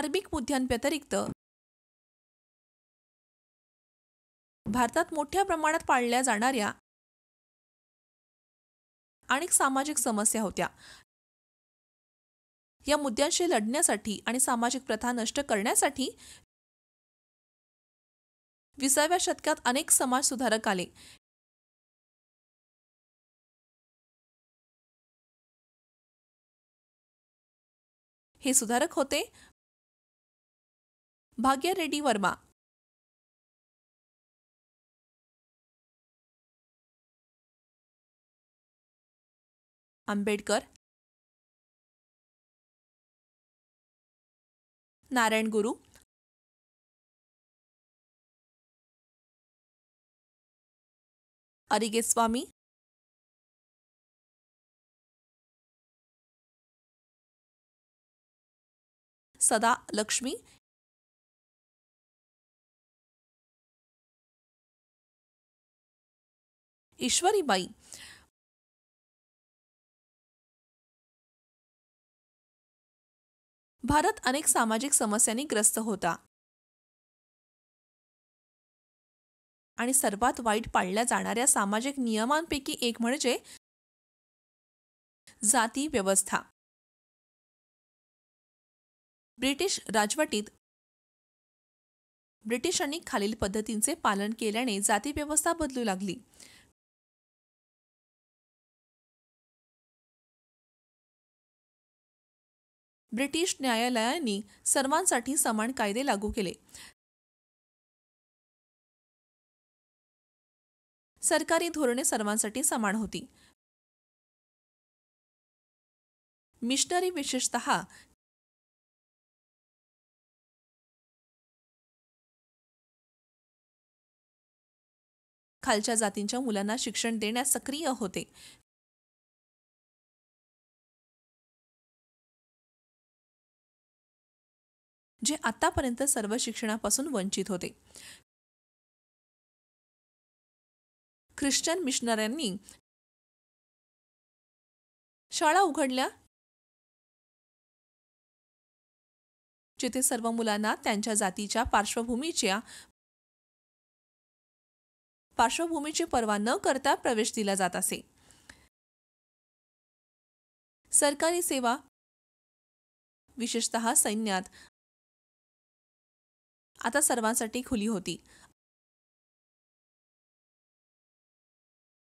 धार्मिक मुद्द्यांव्यतिरिक्त भारतात मोठ्या प्रमाणात पाळल्या जाणाऱ्या अनेक सामाजिक समस्या होत्या. या मुद्द्यांशी लढण्यासाठी आणि सामाजिक प्रथा नष्ट करण्यासाठी 20व्या शतकात अनेक समाज सुधारक आले. हे सुधारक होते भाग्य रेड्डी वर्मा, आंबेडकर, नारायण गुरु, अरिगेस्वामी, सदा लक्ष्मी, ईश्वरीबाई. भारत अनेक सामाजिक समस्यांनी ग्रस्त होता आणि सर्वात वाईट पाळल्या जाणाऱ्या सामाजिक नियमांपैकी एक म्हणजे जाती व्यवस्था. ब्रिटिश राजवटीत ब्रिटिशांनी खालील पद्धतींचे पालन केल्याने जाती व्यवस्था बदलू लागली. ब्रिटिश न्यायालयांनी सर्वांसाठी समान कायदे लागू केले. सरकारी धोरणे सर्वांसाठी समान होती. मिशनरी विशेषतः खालच्या जातींच्या मुलांना शिक्षण देण्यास सक्रिय होते. जे आतापर्यंत सर्व शिक्षणापासून वंचित होते. ख्रिश्चन मिशनऱ्यांनी शाळा उघडल्या जिथे सर्व मुलांना त्यांच्या जातीच्या पार्श्वभूमीची पर्वा न करता प्रवेश दिला जात असे. सरकारी सेवा विशेषतः सैन्यात आता सर्वांसाठी खुली होती.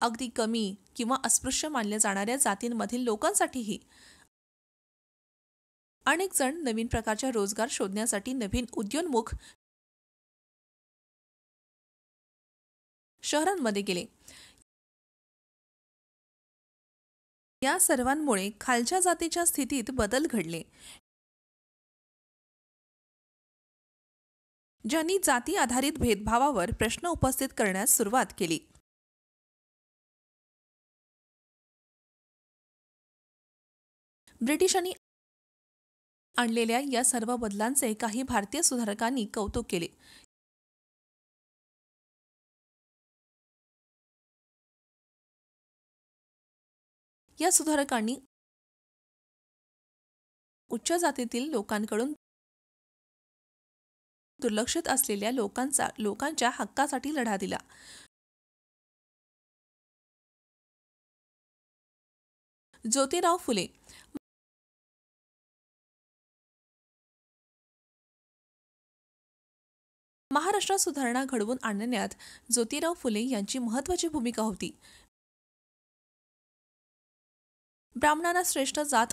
अगदी कमी किंवा अस्पृश्य मानल्या जाणाऱ्या जातींमधील लोकांसाठीही अनेक जण नवीन प्रकारच्या रोजगार शोधण्यासाठी नवीन उद्योन्मुख शहरांमध्ये गेले. या सर्वांमुळे खालच्या जातीच्या स्थितीत बदल घडले. ज्यांनी जाती आधारित भेदभावावर प्रश्न उपस्थित करण्यास सुरुवात केली. ब्रिटिशांनी आणलेल्या या सर्व बदलांचे काही भारतीय सुधारकांनी कौतुक केले. या सुधारकांनी उच्च जातीतील लोकांकडून दुर्लक्षित असलेल्या लोकांच्या हक्कासाठी लढा दिला. ज्योतिराव फुले महाराष्ट्रात सुधारणा घडवून आणण्यात ज्योतिराव फुले यांची महत्त्वाची भूमिका होती. ब्राह्मणांना श्रेष्ठ जात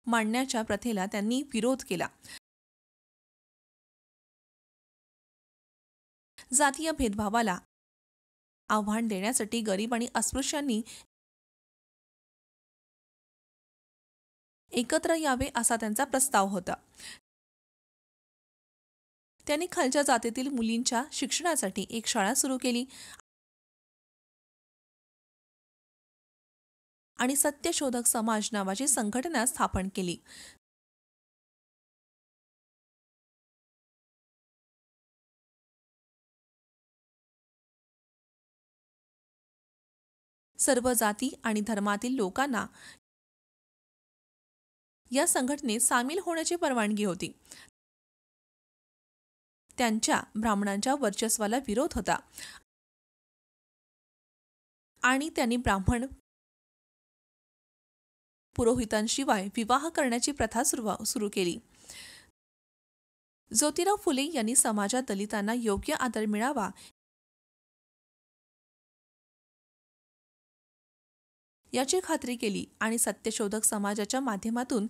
मानण्याच्या प्रथेला त्यांनी विरोध केला. जातीय भेदभावाला आव्हान देण्यासाठी गरीब आणि अस्पृश्यांनी एकत्र यावे असा त्यांचा प्रस्ताव होता. त्यांनी खालच्या जातीतील मुलींच्या शिक्षणासाठी एक शाळा सुरू केली आणि सत्यशोधक समाज नावाची संघटना स्थापन केली. सर्व जाती आणि धर्मातील लोकांना या संघटनेत सामील होण्याची परवानगी होती. त्यांच्या ब्राह्मणांच्या वर्चस्वाला विरोध होता आणि त्यांनी ब्राह्मण पुरोहितांशिवाय विवाह करण्याची प्रथा सुरू केली. ज्योतिराव फुले यांनी समाजात दलितांना योग्य आदर मिळावा याची खात्री केली आणि सत्यशोधक समाजाच्या माध्यमातून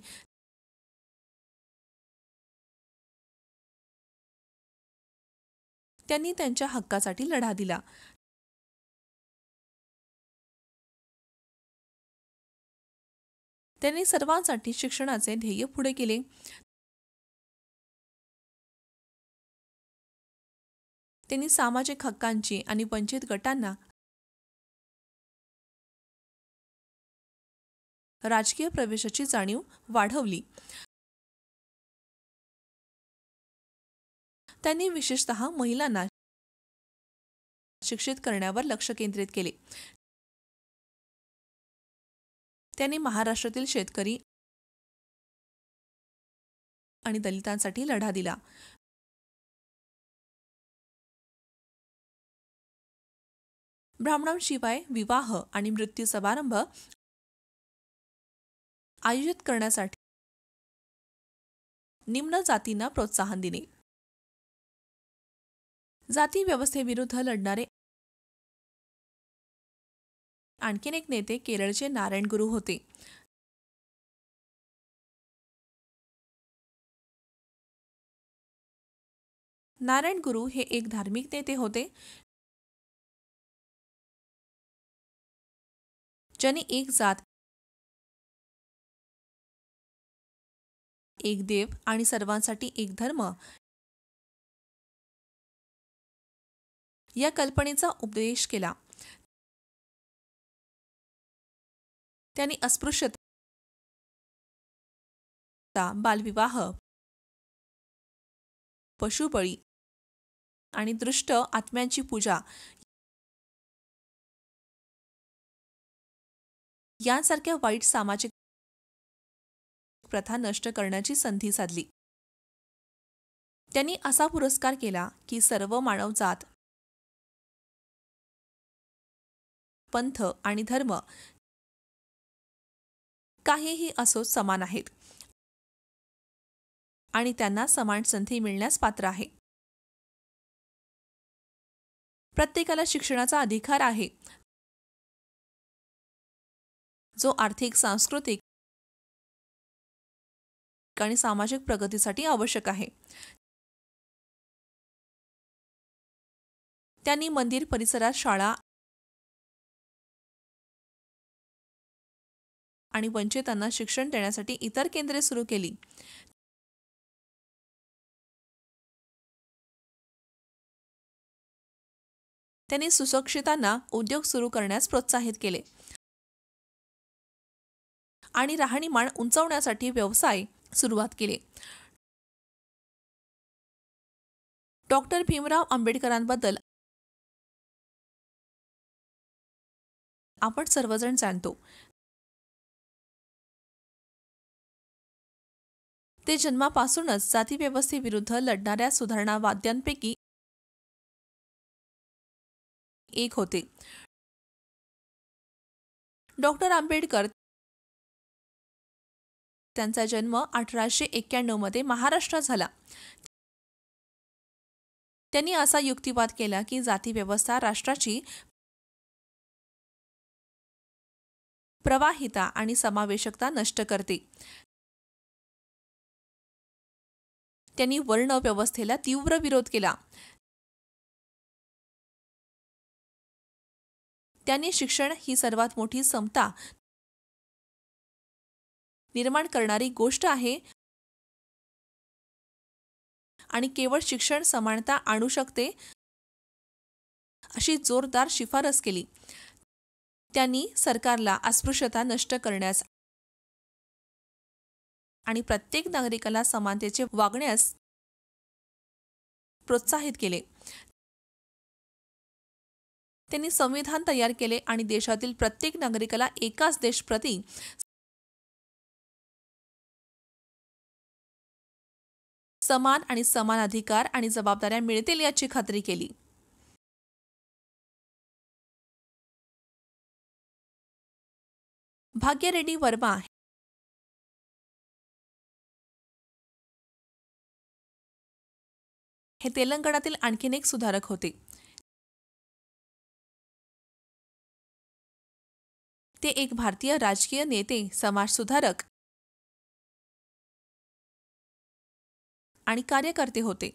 त्यांनी त्यांच्या हक्कासाठी लढा दिला. त्यांनी सर्वांसाठी शिक्षणाचे ध्येय पुढे केले. त्यांनी सामाजिक हक्कांची आणि वंचित गटांना राजकीय प्रवेशाची जाणीव वाढवली. त्यांनी विशेषतः महिलांना शिक्षित करण्यावर लक्ष केंद्रित केले. त्यांनी महाराष्ट्रातील शेतकरी आणि दलितांसाठी लढा दिला. ब्राह्मणांशिवाय विवाह आणि मृत्यू समारंभ आयोजित करण्यासाठी निम्न जातींना प्रोत्साहन दिले. जाती व्यवस्थेविरुद्ध लढणारे आणखीन एक नेते केरळचे नारायण गुरु होते. नारायण गुरु हे एक धार्मिक नेते होते ज्यांनी एक जात, एक देव आणि सर्वांसाठी एक धर्म या कल्पनेचा उपदेश केला. त्यांनी अस्पृश्यता, बालविवाह, पशुबळी आणि दुष्ट आत्म्यांची पूजा यांसारख्या वाईट सामाजिक प्रथा नष्ट करण्याची संधी साधली. त्यांनी असा पुरस्कार केला की सर्व मानवजात, पंथ आणि धर्म काहीही असो समान आहेत आणि त्यांना समान संधी मिळण्यास पात्र आहे. प्रत्येकाला शिक्षणाचा अधिकार आहे जो आर्थिक, सांस्कृतिक आणि सामाजिक प्रगतीसाठी आवश्यक आहे. त्यांनी मंदिर परिसरात शाळा आणि वंचितांना शिक्षण देण्यासाठी इतर केंद्रे सुरू केली. त्यांनी सुशिक्षितांना उद्योग सुरू करण्यास प्रोत्साहित केले आणि राहणीमान उंचावण्यासाठी व्यवसाय सुरुवात केले. डॉक्टर भीमराव आंबेडकरांबद्दल आपण सर्वजण जाणतो. ते जन्मापासूनच जातीव्यवस्थेविरुद्ध लढणाऱ्या सुधारणावाद्यांपैकी एक होते. डॉक्टर आंबेडकर त्यांचा जन्म 1891 मध्ये महाराष्ट्रात झाला. त्यांनी असा युक्तिवाद केला की जातीव्यवस्था राष्ट्राची प्रवाहिता आणि समावेशकता नष्ट करते. त्यांनी वर्ण व्यवस्थेला तीव्र विरोध केला. त्यांनी शिक्षण ही सर्वात मोठी समता निर्माण करणारी गोष्ट आहे आणि केवळ शिक्षण समानता आणू शकते अशी जोरदार शिफारस केली. त्यांनी सरकारला अस्पृश्यता नष्ट करण्यास आणि प्रत्येक नागरिकाला समानतेचे वागण्यास प्रोत्साहित केले. त्यांनी संविधान तयार केले आणि देशातील प्रत्येक नागरिकाला एकाच देशप्रती समान आणि समान अधिकार आणि जबाबदाऱ्या मिळतील याची खात्री केली. भाग्य रेड्डी वर्मा हे तेलंगणातील आणखीन एक सुधारक होते. ते एक भारतीय राजकीय नेते, समाजसुधारक आणि कार्यकर्ते होते.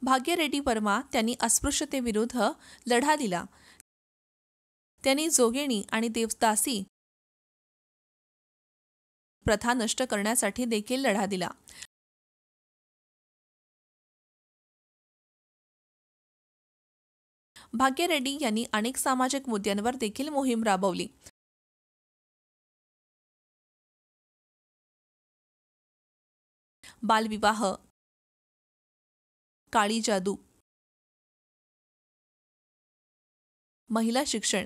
भाग्य रेड्डी वर्मा त्यांनी अस्पृश्यतेविरुद्ध लढा दिला. त्यांनी जोगिनी आणि देवदासी प्रथा नष्ट करण्यासाठी देखील लढा दिला. भाग्य रेड्डी यांनी अनेक सामाजिक मुद्द्यांवर देखील मोहीम राबवली. बालविवाह, काळी जादू, महिला शिक्षण,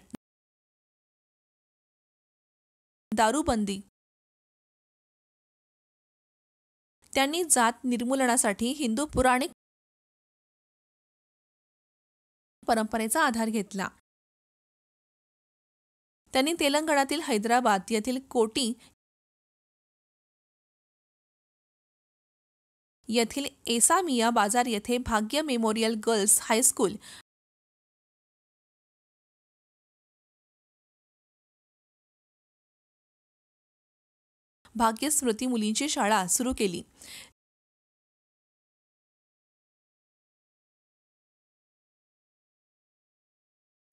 दारूबंदी. त्यांनी जात निर्मूलनासाठी हिंदू पुराणिक परंपरेचा आधार घेतला. त्यांनी तेलंगणातील हैदराबाद येथील कोटी येथील एसामिया बाजार येथे भाग्य मेमोरियल गर्ल्स हायस्कूल भाग्य स्मृती मुलींची शाळा सुरू केली.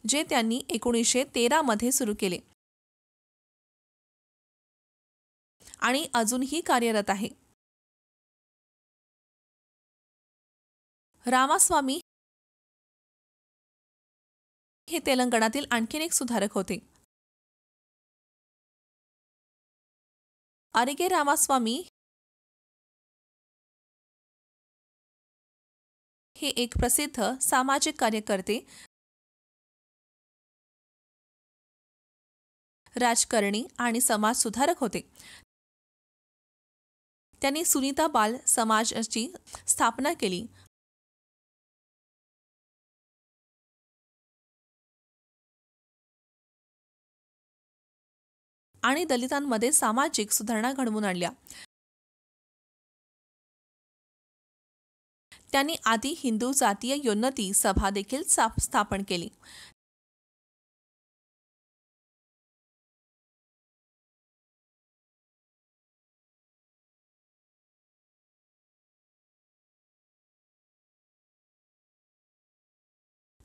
जे त्यांनी 1913 मध्ये सुरू केले आणि अजूनही कार्यरत आहे. रामास्वामी हे तेलंगणातील आणखीन एक सुधारक होते. अरिगे रामास्वामी हे एक प्रसिद्ध सामाजिक कार्यकर्ते, राजकारणी आणि समाजसुधारक होते. त्यांनी सुनीता बाल समाजाची स्थापना केली. आणि दलितांमध्ये सामाजिक सुधारणा घडवून आणल्या. त्यांनी आदी हिंदू जातीय योन्नती सभा देखील स्थापन केली.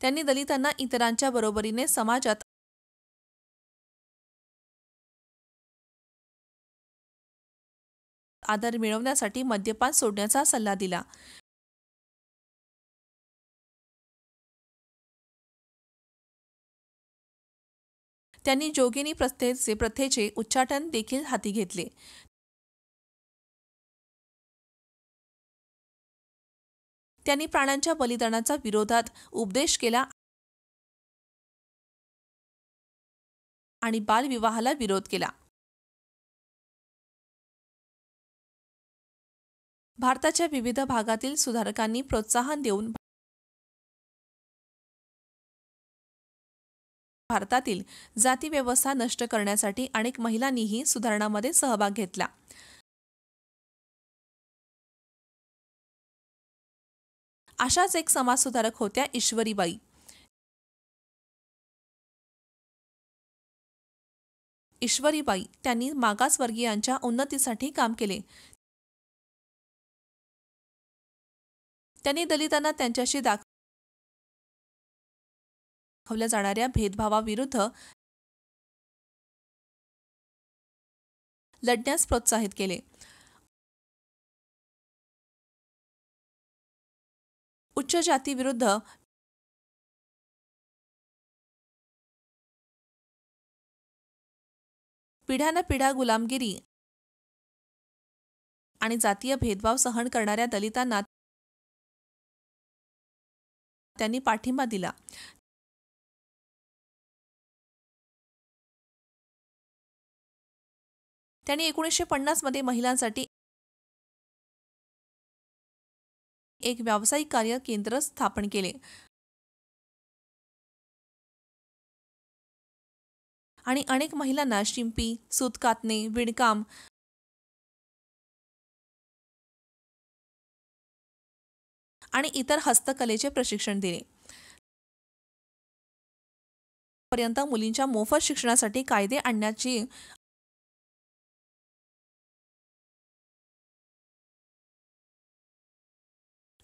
त्यांनी दलितांना इतरांच्या बरोबरीने समाजात आदर मिळवण्यासाठी मद्यपान सोडण्याचा सल्ला दिला. त्यांनी जोगिनी प्रथेचे उच्चाटन देखील हाती घेतले. त्यांनी प्राण्यांच्या बलिदानाच्या विरोधात उपदेश केला आणि बालविवाहाला विरोध केला. भारताच्या विविध भागातील सुधारकांनी प्रोत्साहन देऊन भारतातील जातीव्यवस्था नष्ट करण्यासाठी अनेक महिलांनीही सुधारणामध्ये सहभाग घेतला. अशाच एक समाजसुधारक होत्या ईश्वरीबाई. ईश्वरीबाई त्यांनी मागासवर्गीयांच्या उन्नतीसाठी काम केले. त्यांनी दलितांना त्यांच्याशी दाखवल्या जाणाऱ्या भेदभावाविरुद्ध लढण्यास प्रोत्साहित केले. उच्च जातीविरुद्ध पिढ्यानपिढ्या गुलामगिरी आणि जातीय भेदभाव सहन करणाऱ्या दलितांना त्यांनी पाठिंबा दिला. त्यांनी 1950 मध्ये महिलांसाठी एक व्यावसायिक कार्य केंद्र स्थापन केले आणि अनेक महिलांना शिंपी, सूत कातणे, विणकाम आणि इतर हस्तकलेचे प्रशिक्षण दिले. पर्यंत मुलींच्या मोफत शिक्षणासाठी कायदे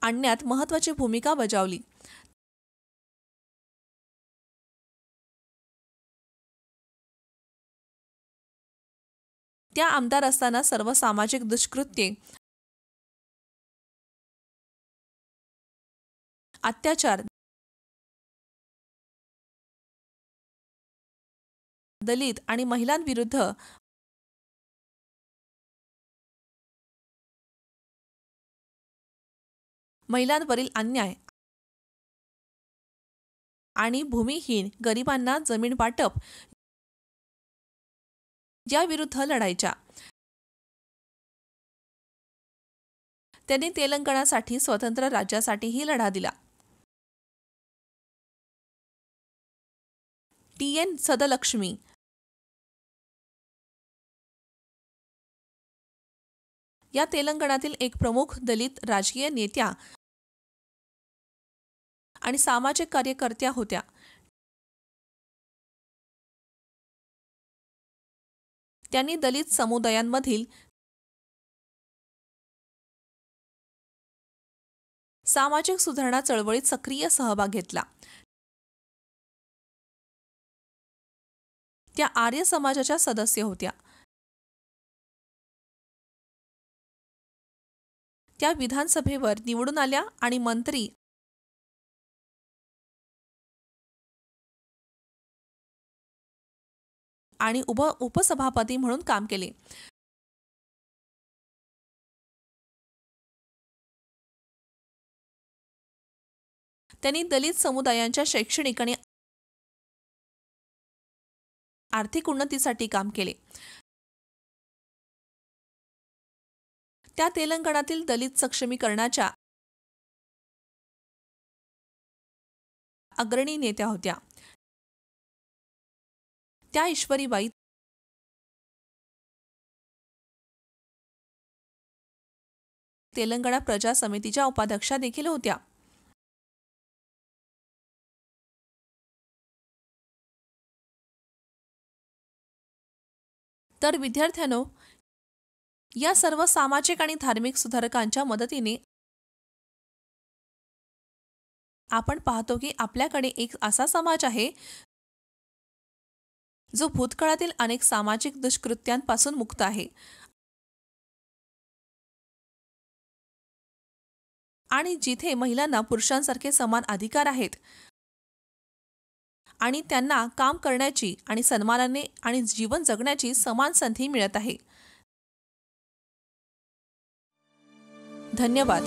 आणण्यात महत्त्वाची भूमिका बजावली. त्या आमदार असताना सर्व सामाजिक दुष्कृत्ये, अत्याचार, दलित आणि महिलांविरुद्ध महिलांवरील अन्याय आणि भूमिहीन गरिबांना जमीन वाटप याविरुद्ध लढायच्या. त्यांनी तेलंगणासाठी स्वतंत्र राज्यासाठीही लढा दिला. टी.एन. सदलक्ष्मी या तेलंगणातील एक प्रमुख दलित राजकीय नेत्या आणि सामाजिक कार्यकर्त्या होत्या. त्यांनी दलित समुदायांमधील सामाजिक सुधारणा चळवळीत सक्रिय सहभाग घेतला. त्या आर्य समाजाच्या सदस्य होत्या. त्या विधानसभेवर निवडून आल्या आणि मंत्री आणि उपसभापती म्हणून काम केले. त्यांनी दलित समुदायांच्या शैक्षणिक आणि आर्थिक उन्नतीसाठी काम केले. त्या तेलंगणातील दलित सक्षमीकरणाच्या अग्रणी नेत्या होत्या. त्या ईश्वरीबाई तेलंगणा प्रजा समितीच्या उपाध्यक्षा देखील होत्या. तर विद्यार्थ्यांनो, या सर्व सामाजिक आणि धार्मिक सुधारकांच्या मदतीने आपण पाहतो की आपल्याकडे एक असा समाज आहे जो भूतकाळातील अनेक सामाजिक दुष्कृत्यांपासून मुक्त आहे आणि जिथे महिलांना पुरुषांसारखे समान अधिकार आहेत आणि त्यांना काम करण्याची आणि सन्मानाने आणि जीवन जगण्याची समान संधी मिळत आहे. धन्यवाद.